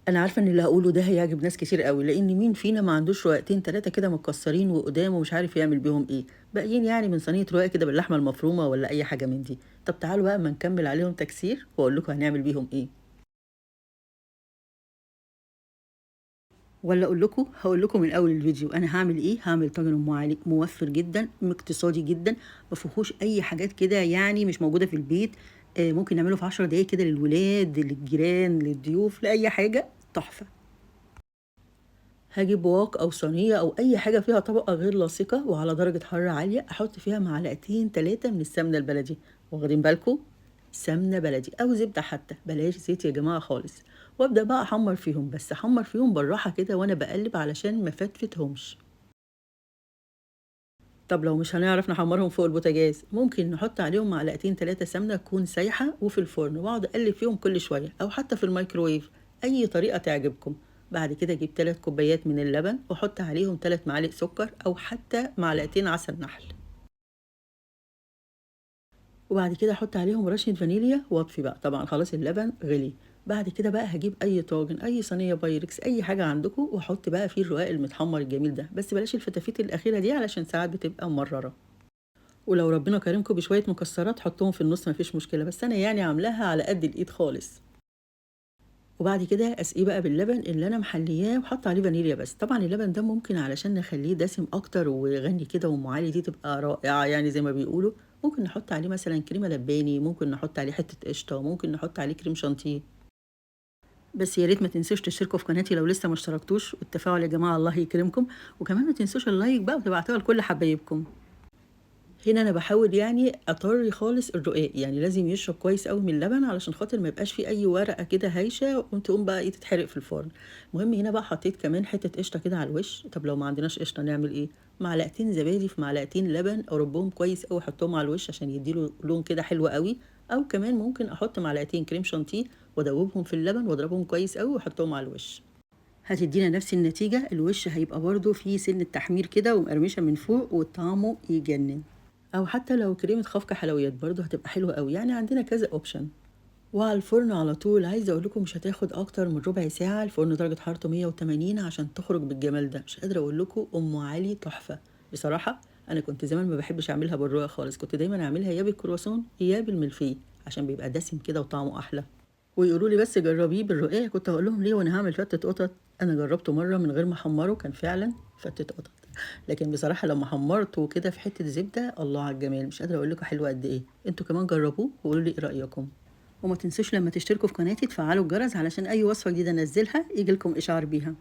أنا عارفة إن اللي هاقوله ده هيعجب ناس كتير أوي، لإن مين فينا ما عندوش رقاقتين 3 كده متكسرين وقُدام ومش عارف يعمل بيهم إيه، باقيين يعني من صينية رقاق كده باللحمة المفرومة والّا أي حاجة من دي. طب تعالوا بقى أمّا نكمّل عليهم تكسير وأقول لكم هنعمل بيهم إيه. والّا أقول لكم؟ هاقول لكم من أول الفيديو أنا هاعمل إيه. هاعمل طاجن أم علي موفّر جدًا، اقتصادي جدًا، ما فيهوش أي حاجات كده يعني مش موجودة في البيت. ممكن نعمله في 10 دقايق كده للولاد، للجيران، للضيوف، لأي حاجة، تحفة. هاجيب وok أو صينية أو أي حاجة فيها طبقة غير لاصقة وعلى درجة حرارة عالية، أحط فيها معلقتين 3 من السمنة البلدي، واخدين بالكم؟ سمنة بلدي أو زبدة حتى، بلاش زيت يا جماعة خالص، وأبدأ بقى أحمّر فيهم، بس أحمّر فيهم بالراحة كده وأنا باقلّب علشان ما أفتفتهمش. طب لو مش هنعرف نحمّرهم فوق البوتاجاز، ممكن نحط عليهم معلقتين 3 سمنة تكون سايحة وفي الفرن، وأقعد أقلّب فيهم كل شوية أو حتى في الميكروويف، أي طريقة تعجبكم. بعد كده أجيب 3 كوبايات من اللبن وأحط عليهم 3 معالق سكر أو حتى معلقتين عسل نحل، وبعد كده أحط عليهم رشة فانيليا وأطفي بقى، طبعًا خلاص اللبن غلي. بعد كده بقى هاجيب أي طاجن، أي صينية بايركس، أي حاجة عندكم، وأحط بقى فيه الرقاق المتحمّر الجميل ده، بس بلاش الفتافيت الأخيرة دي علشان ساعات بتبقى ممرّرة. ولو ربنا كرمكم بشوية مكسرات حطّهم في النُص ما فيش مشكلة، بس أنا يعني عاملاها على قد الإيد خالص. وبعد كده أسقيه بقى باللبن اللي أنا محلياه وحاطة عليه فانيليا بس، طبعًا اللبن ده ممكن علشان نخلّيه دسم أكتر وغني كده وأم علي دي تبقى رائعة يعني زي ما بيقولوا، ممكن نحط عليه مثلًا كريمة لباني، ممكن نحط عليه حتة قشطة، ممكن نحط عليه كريم شانتيه. بس يا ريت ما تنسوش تشتركوا في قناتي لو لسه ما اشتركتوش، والتفاعل يا جماعة الله يكرمكم، وكمان ما تنسوش اللايك بقى وتبعتوها لكل حبايبكم. هنا أنا باحاول يعني أطرّي خالص الرقاق، يعني لازم يشرب كويس أوي من اللبن علشان خاطر ما يبقاش في أي ورقة كده هايشة تقوم بقى إيه تتحرق في الفرن. المهم هنا بقى حطيت كمان حتة قشطة كده على الوش، طب لو ما عندناش قشطة نعمل إيه؟ معلقتين زبادي في معلقتين لبن أرُبّهم كويس أوي أحطهم على الوش عشان يدّي له لون كده حلو أوي، أو كمان ممكن أحط معلقتين كريم شانتيه وأدوّبهم في اللبن وأضربهم كويس أوي وأحطهم على الوش. هتدّينا نفس النتيجة، الوش هيبقى برضه فيه سِنّة تحمير كده ومقرمشة من فوق وطعمه يجنن. أو حتى لو كريمة خفق حلويات برضه هتبقى حلوة أوي، يعني عندنا كذا option. وعلى الفرن على طول، عايزة أقول لكم مش هتاخد أكتر من ربع ساعة، الفرن درجة حرارته 180 عشان تخرج بالجمال ده، مش قادرة أقول لكم أم علي تحفة. بصراحة أنا كنت زمان ما باحبش أعملها بالرقاق خالص، كنت دايمًا أعملها يا بالكرواسون يا بالملفيه، عشان بيبقى دسم كده وطعمه أحلى. ويقولوا لي بس جربيه بالرقاق، كنت هاقول لهم ليه وأنا هاعمل فتة قطط؟ أنا جربته مرة من غير ما أحمّره كان فعلًا فتة قطط، لكن بصراحة لمّا حمّرته كده في حتة زبدة الله على الجمال، مش قادرة أقول لكم حلو قد إيه. أنتم كمان جربوه وقولوا لي إيه رأيكم. وما تنسوش لمّا تشتركوا في قناتي تفعلوا الجرس علشان أي وصفة جديدة أنزّلها ييجي لكم إشعار بيها.